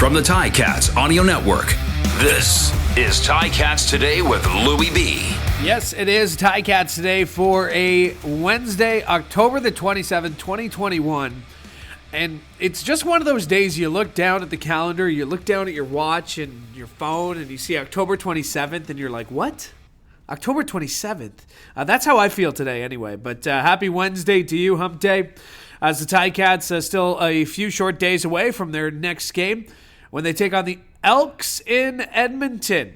From the Ticats Audio Network, this is Ticats Today with Louie B. Yes, it is Ticats Today for a Wednesday, October the 27th, 2021. And it's just one of those days you look down at the calendar, you look down at your watch and your phone, and you see October 27th, and you're like, what? October 27th? That's how I feel today anyway. But happy Wednesday to you, Hump Day. As the Ticats still a few short days away from their next game when they take on the Elks in Edmonton.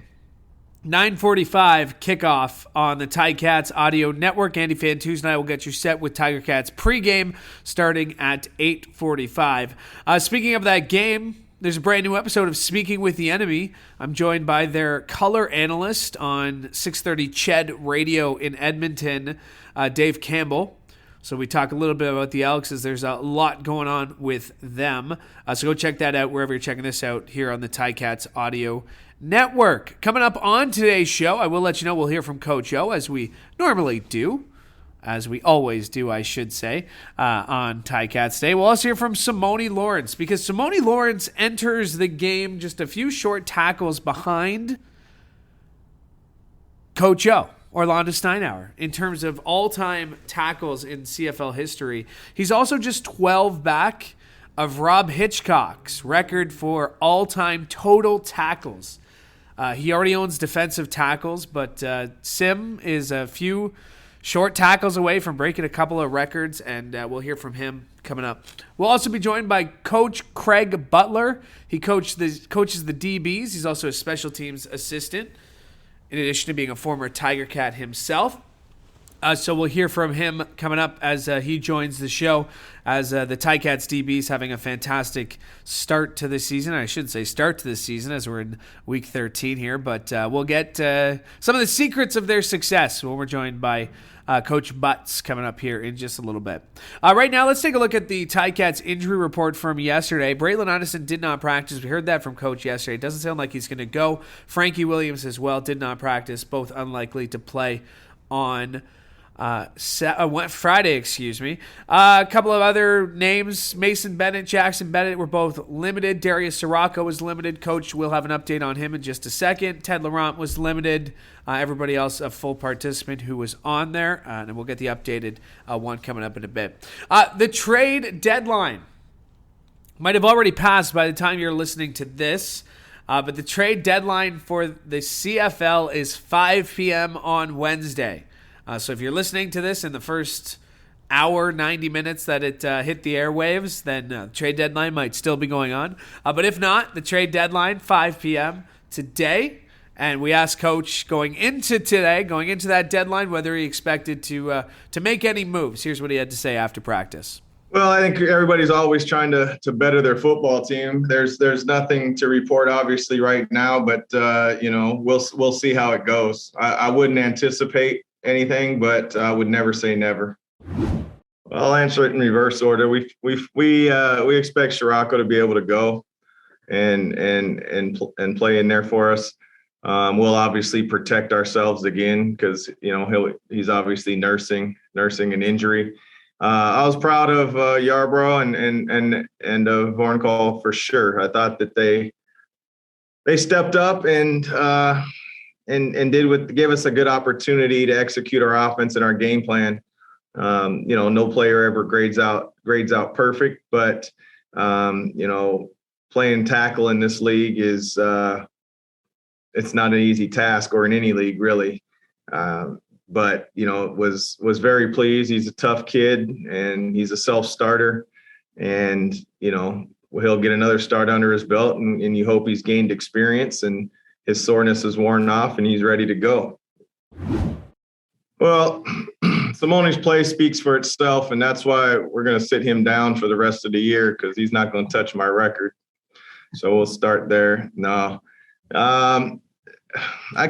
9:45 kickoff on the Ticats Audio Network. Andy Fantuz and I will get you set with Tiger Cats pregame starting at 8:45. Speaking of that game, there's a brand new episode of Speaking with the Enemy. I'm joined by their color analyst on 630 Ched Radio in Edmonton, Dave Campbell. So we talk a little bit about the Elks as there's a lot going on with them. So go check that out wherever you're checking this out here on the Ticats Audio Network. Coming up on today's show, I will let you know we'll hear from Coach O as we normally do. As we always do, I should say, on Ticats Day. We'll also hear from Simoni Lawrence because Simoni Lawrence enters the game just a few short tackles behind Coach O, Orlondo Steinauer, in terms of all-time tackles in CFL history. He's also just 12 back of Rob Hitchcock's record for all-time total tackles. He already owns defensive tackles, but Sim is a few short tackles away from breaking a couple of records, and we'll hear from him coming up. We'll also be joined by Coach Craig Butler. He coaches the DBs. He's also a special teams assistant, in addition to being a former Tiger Cat himself. So we'll hear from him coming up as he joins the show, as the Ticats DBs having a fantastic start to the season. I should say start to the season as we're in week 13 here, but we'll get some of the secrets of their success when we're joined by Coach Butts coming up here in just a little bit. Right now, let's take a look at the Ticats injury report from yesterday. Braylon Anderson did not practice. We heard that from Coach yesterday. It doesn't sound like he's going to go. Frankie Williams as well did not practice, both unlikely to play on Friday, A couple of other names, Mason Bennett, Jackson Bennett were both limited. Darius Sirocco was limited. Coach will have an update on him in just a second. Ted Laurent was limited. Everybody else a full participant who was on there. And we'll get the updated one coming up in a bit. The trade deadline might have already passed by the time you're listening to this. But the trade deadline for the CFL is 5 p.m. on Wednesday. So if you're listening to this in the first hour, 90 minutes that it hit the airwaves, then the trade deadline might still be going on. But if not, the trade deadline, 5 p.m. today. And we asked Coach going into that deadline, whether he expected to make any moves. Here's what he had to say after practice. Well, I think everybody's always trying to better their football team. There's nothing to report, obviously, right now, but we'll see how it goes. I wouldn't anticipate anything, but I would never say never. I'll answer it in reverse order. We expect Sirocco to be able to go and play in there for us. We'll obviously protect ourselves again because he's obviously nursing an injury. I was proud of Yarbrough and Vorncall for sure. I thought that they stepped up and gave us a good opportunity to execute our offense and our game plan. No player ever grades out perfect, but playing tackle in this league is it's not an easy task, or in any league really. But was very pleased. He's a tough kid and he's a self-starter, and he'll get another start under his belt, and you hope he's gained experience and his soreness is worn off and he's ready to go. Well, Simoni's play speaks for itself, and that's why we're going to sit him down for the rest of the year, because he's not going to touch my record. So we'll start there. No, I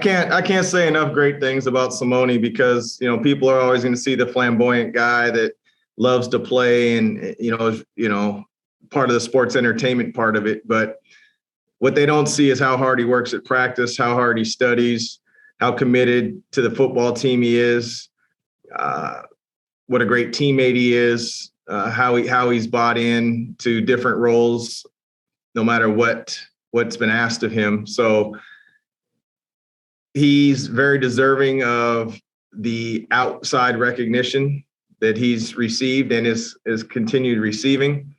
can't say enough great things about Simoni, because people are always going to see the flamboyant guy that loves to play and part of the sports entertainment part of it, but what they don't see is how hard he works at practice, how hard he studies, how committed to the football team he is, what a great teammate he is, how he's bought in to different roles no matter what's been asked of him. So he's very deserving of the outside recognition that he's received and is continued receiving.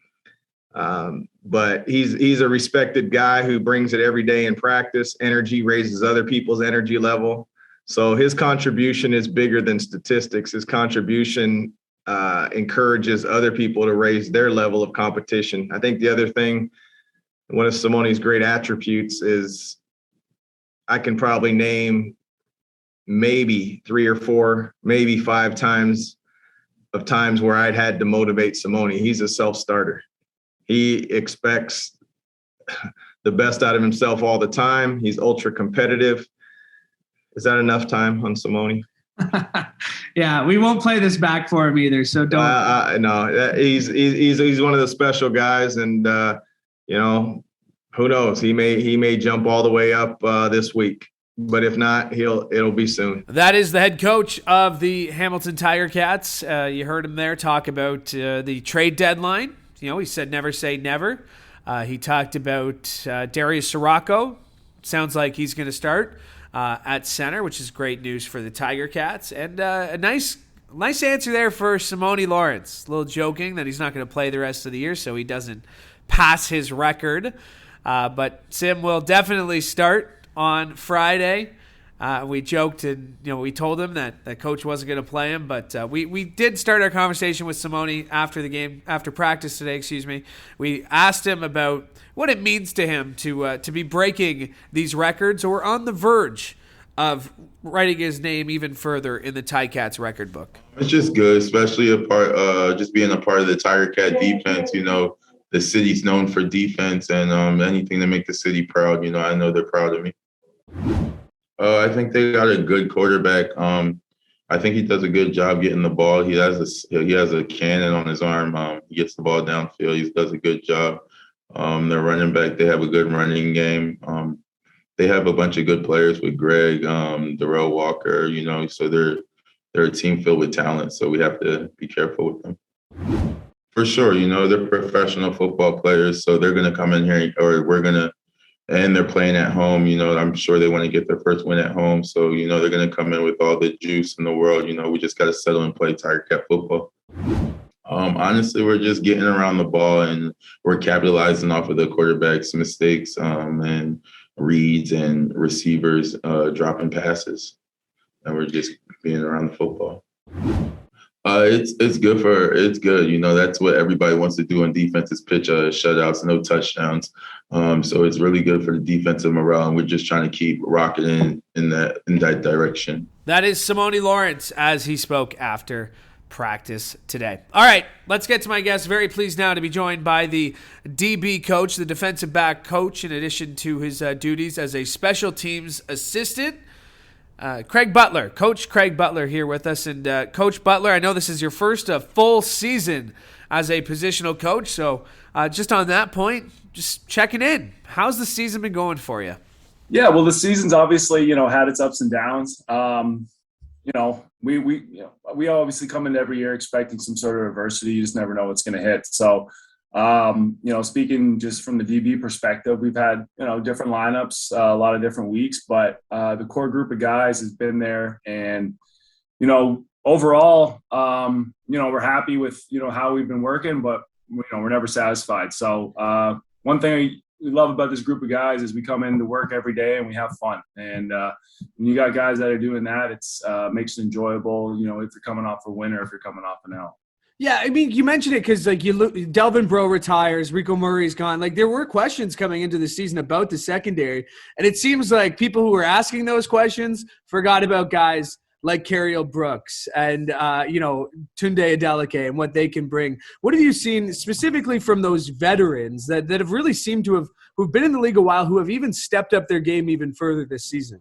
But he's a respected guy who brings it every day in practice. Energy raises other people's energy level. So his contribution is bigger than statistics. His contribution encourages other people to raise their level of competition. I think the other thing, one of Simoni's great attributes is I can probably name maybe 3 or 4, maybe 5 times where I'd had to motivate Simoni. He's a self-starter. He expects the best out of himself all the time. He's ultra competitive. Is that enough time on Simoni? Yeah, we won't play this back for him either. So don't. No, he's one of the special guys, and who knows? He may jump all the way up this week. But if not, it'll be soon. That is the head coach of the Hamilton Tiger Cats. You heard him there talk about the trade deadline. He said never say never. He talked about Darius Sirocco. Sounds like he's going to start at center, which is great news for the Tiger Cats. And a nice answer there for Simoni Lawrence. A little joking that he's not going to play the rest of the year, so he doesn't pass his record. But Sim will definitely start on Friday. We joked and we told him that the coach wasn't going to play him, but we did start our conversation with Simoni after practice today. We asked him about what it means to him to be breaking these records or on the verge of writing his name even further in the Ticats record book. It's just good, especially just being a part of the Tiger Cat defense. The city's known for defense, and anything to make the city proud. I know they're proud of me. I think they got a good quarterback. I think he does a good job getting the ball. He has a cannon on his arm. He gets the ball downfield. He does a good job. Their running back, they have a good running game. They have a bunch of good players with Greg, Darrell Walker. So they're a team filled with talent. So we have to be careful with them. For sure, they're professional football players, so they're going to come in here, and they're playing at home. I'm sure they want to get their first win at home. So, they're going to come in with all the juice in the world. We just got to settle and play Tiger Cat football. Honestly, we're just getting around the ball, and we're capitalizing off of the quarterback's mistakes and reads and receivers dropping passes. And we're just being around the football. It's good. That's what everybody wants to do on defense is pitch shutouts, no touchdowns. So it's really good for the defensive morale, and we're just trying to keep rocketing in that direction. That is Simoni Lawrence as he spoke after practice today. All right, let's get to my guest. Very pleased now to be joined by the DB coach, the defensive back coach, in addition to his duties as a special teams assistant. Craig Butler, Coach Craig Butler here with us. And Coach Butler, I know this is your first full season as a positional coach. So just on that point, just checking in. How's the season been going for you? Yeah, well, the season's obviously, had its ups and downs. We obviously come into every year expecting some sort of adversity. You just never know what's going to hit. So, speaking just from the DB perspective, we've had, different lineups, a lot of different weeks, but the core group of guys has been there. And, overall, we're happy with, how we've been working, but, we're never satisfied. So one thing we love about this group of guys is we come into work every day and we have fun. And when you got guys that are doing that, it's makes it enjoyable, if you're coming off a win or if you're coming off an L. Yeah, I mean, you mentioned it because, Delvin Breaux retires, Rico Murray's gone. There were questions coming into the season about the secondary, and it seems like people who were asking those questions forgot about guys like Cariel Brooks and, Tunde Adeleke and what they can bring. What have you seen specifically from those veterans that have really seemed to who've been in the league a while, who have even stepped up their game even further this season?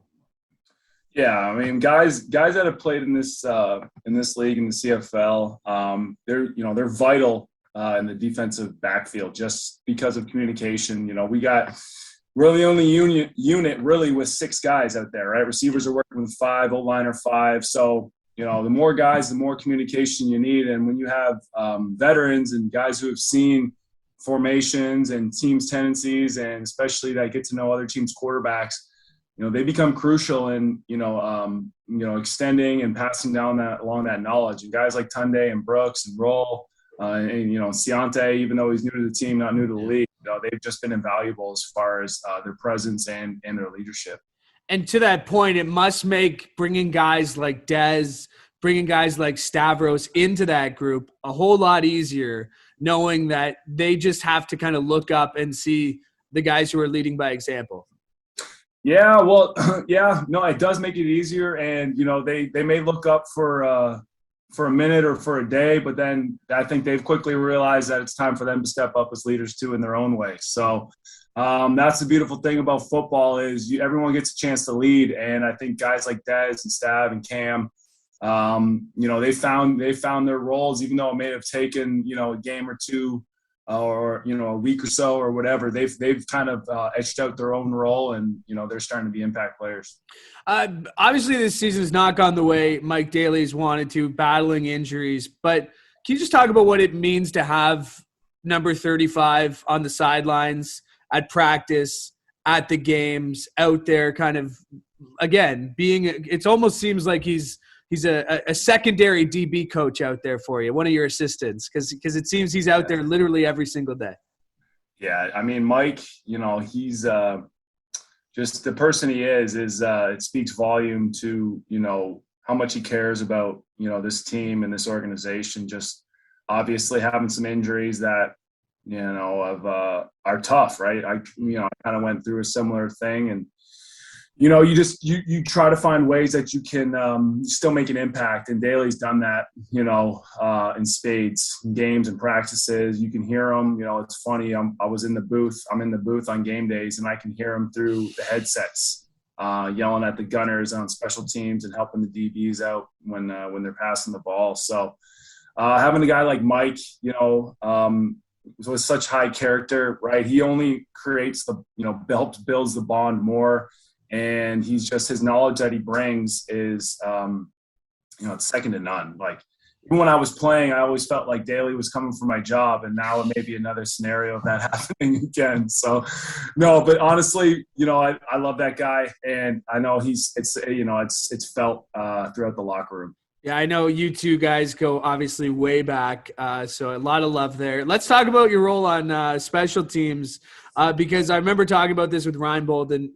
Yeah, I mean, guys that have played in this league, in the CFL, they're vital in the defensive backfield just because of communication. We're the only unit really with 6 guys out there, right? Receivers are working with 5, O-line are 5. So, the more guys, the more communication you need. And when you have veterans and guys who have seen, formations and teams' tendencies, and especially that get to know other teams' quarterbacks, they become crucial in, extending and passing down along that knowledge. And guys like Tunde and Brooks and Roll, and Ciante, even though he's new to the team, not new to the league, they've just been invaluable as far as their presence and their leadership. And to that point, it must make bringing guys like Dez, bringing guys like Stavros into that group a whole lot easier, knowing that they just have to kind of look up and see the guys who are leading by example. Yeah, well, it does make it easier. And, they may look up for a minute or for a day, but then I think they've quickly realized that it's time for them to step up as leaders too in their own way. So that's the beautiful thing about football is everyone gets a chance to lead. And I think guys like Dez and Stav and Cam, they found their roles, even though it may have taken, a game or two or, a week or so or whatever. They've kind of etched out their own role, and, they're starting to be impact players. Obviously, this season has not gone the way Mike Daly's wanted to, battling injuries. But can you just talk about what it means to have number 35 on the sidelines, at practice, at the games, out there kind of, again, it almost seems like he's a secondary DB coach out there for you, one of your assistants, because it seems he's out there literally every single day. Yeah, I mean, Mike, he's just the person he is it speaks volume to, how much he cares about, this team and this organization. Just obviously having some injuries that, are tough, right? I kind of went through a similar thing, and you try to find ways that you can still make an impact. And Daly's done that, in spades, in games and practices. You can hear him. It's funny. I'm in the booth on game days, and I can hear him through the headsets, yelling at the gunners on special teams and helping the DBs out when they're passing the ball. So having a guy like Mike, with such high character, right? He only creates builds the bond more. And he's just, his knowledge that he brings is, it's second to none. Like, even when I was playing, I always felt like Daly was coming for my job, and now it may be another scenario of that happening again. So, no, but honestly, I love that guy, and I know it's felt throughout the locker room. Yeah, I know you two guys go obviously way back, so a lot of love there. Let's talk about your role on special teams, because I remember talking about this with Reinbold, and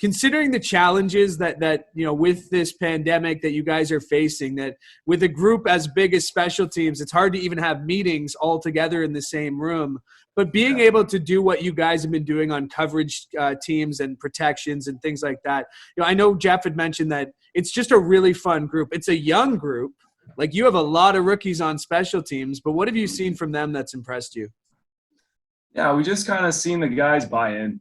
considering the challenges that with this pandemic that you guys are facing, that with a group as big as special teams, it's hard to even have meetings all together in the same room. But being able to do what you guys have been doing on coverage teams and protections and things like that, I know Jeff had mentioned that it's just a really fun group. It's a young group. Like, you have a lot of rookies on special teams, but what have you seen from them that's impressed you? Yeah, we just kind of seen the guys buy in.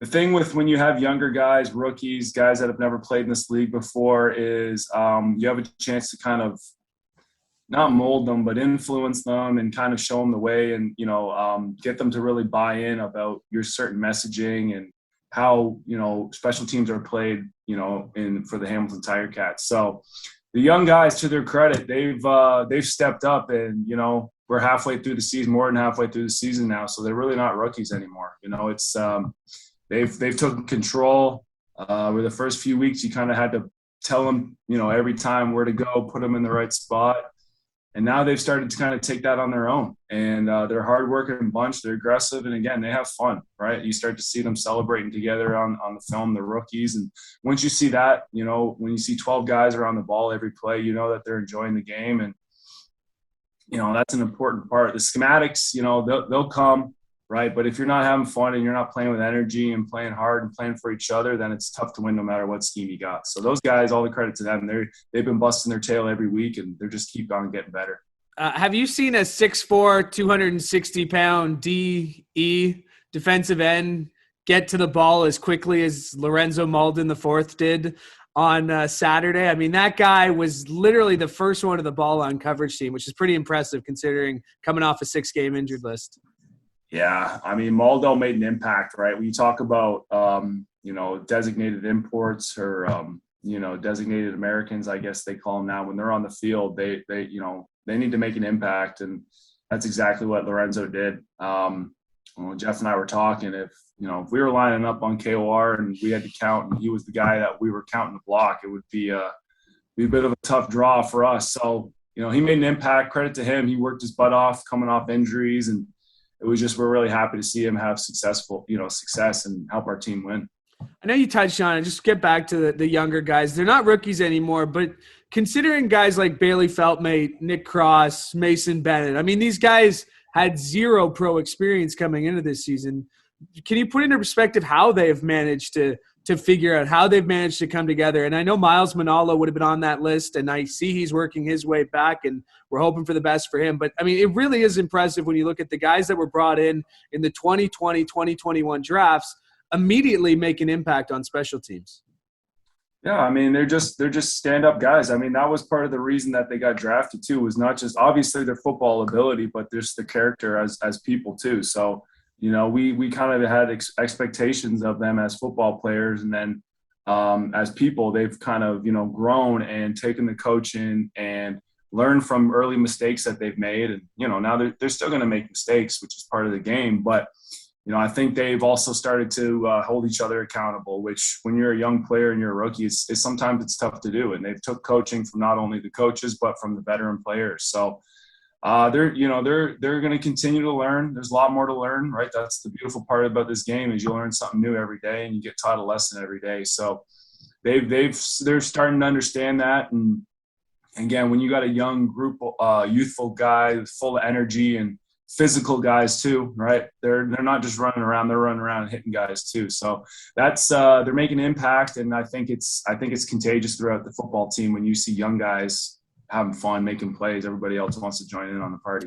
The thing with when you have younger guys, rookies, guys that have never played in this league before is you have a chance to kind of not mold them, but influence them and kind of show them the way, and, get them to really buy in about your certain messaging and how, special teams are played, for the Hamilton Ticats. So the young guys, to their credit, they've stepped up, and, we're halfway through the season, more than halfway through the season now. So they're really not rookies anymore. It's they've taken control. Where the first few weeks you kind of had to tell them, every time where to go, put them in the right spot. And now they've started to kind of take that on their own. And they're a hard-working bunch. They're aggressive. And, again, they have fun, right? You start to see them celebrating together on the film, the rookies. And once you see that, when you see 12 guys around the ball every play, that they're enjoying the game. And, that's an important part. The schematics, they'll come, right? But if you're not having fun and you're not playing with energy and playing hard and playing for each other, then it's tough to win no matter what scheme you got. So those guys, all the credit to them. They've been busting their tail every week, and they're just keep on getting better. Have you seen a 6'4", 260-pound DE defensive end get to the ball as quickly as Lorenzo Malden IV did on Saturday? I mean, that guy was literally the first one to the ball on coverage team, which is pretty impressive considering coming off a 6-game injured list. Yeah, I mean, Maldo made an impact, right? When you talk about, designated imports or, designated Americans, I guess they call them now. When they're on the field, they need to make an impact. And, that's exactly what Lorenzo did. Well, Jeff and I were talking, if we were lining up on KOR and we had to count and he was the guy that we were counting the block, it would be a bit of a tough draw for us. So, he made an impact. Credit to him. He worked his butt off coming off injuries, and we're really happy to see him have success and help our team win. I know you touched on it. Just get back to the younger guys. They're not rookies anymore, but considering guys like Bailey Feltmate, Nick Cross, Mason Bennett, I mean, these guys had zero pro experience coming into this season. Can you put into perspective how they have managed to figure out how they've managed to come together? And I know Miles Manalo would have been on that list, and I see he's working his way back, and we're hoping for the best for him. But, I mean, it really is impressive when you look at the guys that were brought in the 2020, 2021 drafts, immediately make an impact on special teams. Yeah, I mean, they're just stand-up guys. I mean, that was part of the reason that they got drafted too, was not just obviously their football ability, but there's the character as people too. So, we kind of had expectations of them as football players, and then as people, they've kind of grown and taken the coaching and learned from early mistakes that they've made, and now they're still going to make mistakes, which is part of the game, but. I think they've also started to hold each other accountable, which when you're a young player and you're a rookie, sometimes it's tough to do. And they've took coaching from not only the coaches, but from the veteran players. So they're going to continue to learn. There's a lot more to learn, right? That's the beautiful part about this game is you learn something new every day and you get taught a lesson every day. So they're starting to understand that. And again, when you got a young group, youthful guy full of energy and physical guys too, right? They're not just running around; they're running around and hitting guys too. So that's they're making an impact, and I think it's contagious throughout the football team when you see young guys having fun, making plays. Everybody else wants to join in on the party.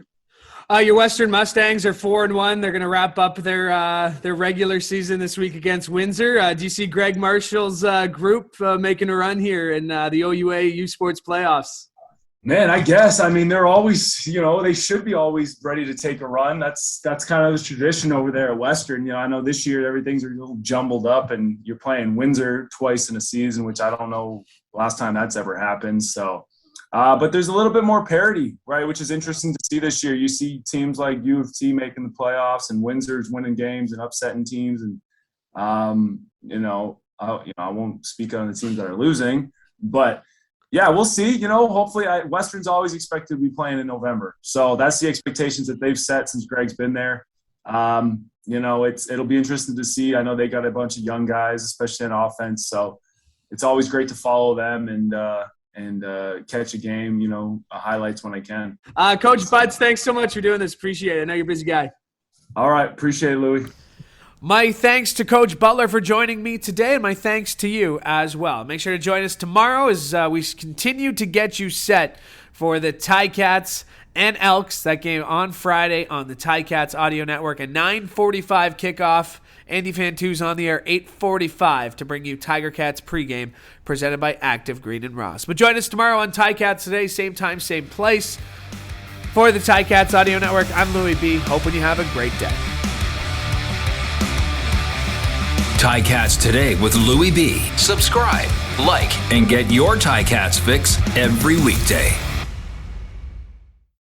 Your Western Mustangs are 4-1. They're going to wrap up their regular season this week against Windsor. Do you see Greg Marshall's group making a run here in the OUA U Sports playoffs? Man, I guess. I mean, they're always, they should be always ready to take a run. That's kind of the tradition over there at Western. I know this year everything's a little jumbled up, and you're playing Windsor twice in a season, which I don't know last time that's ever happened. So, but there's a little bit more parity, right, which is interesting to see this year. You see teams like U of T making the playoffs, and Windsor's winning games and upsetting teams. And, I won't speak on the teams that are losing, but – yeah, we'll see. Hopefully Western's always expected to be playing in November. So that's the expectations that they've set since Greg's been there. It'll be interesting to see. I know they got a bunch of young guys, especially in offense. So it's always great to follow them and catch a game, highlights when I can. Coach Butts, thanks so much for doing this. Appreciate it. I know you're a busy guy. All right. Appreciate it, Louie. My thanks to Coach Butler for joining me today, and my thanks to you as well. Make sure to join us tomorrow as we continue to get you set for the Ticats and Elks. That game on Friday on the Ticats Audio Network. A 9:45 kickoff. Andy Fantu's on the air 8:45 to bring you Tiger Cats pregame presented by Active Green and Ross. But join us tomorrow on Ticats Today, same time, same place. For the Ticats Audio Network, I'm Louie B. Hoping you have a great day. Ticats Today with Louie B. Subscribe, like, and get your Ticats fix every weekday.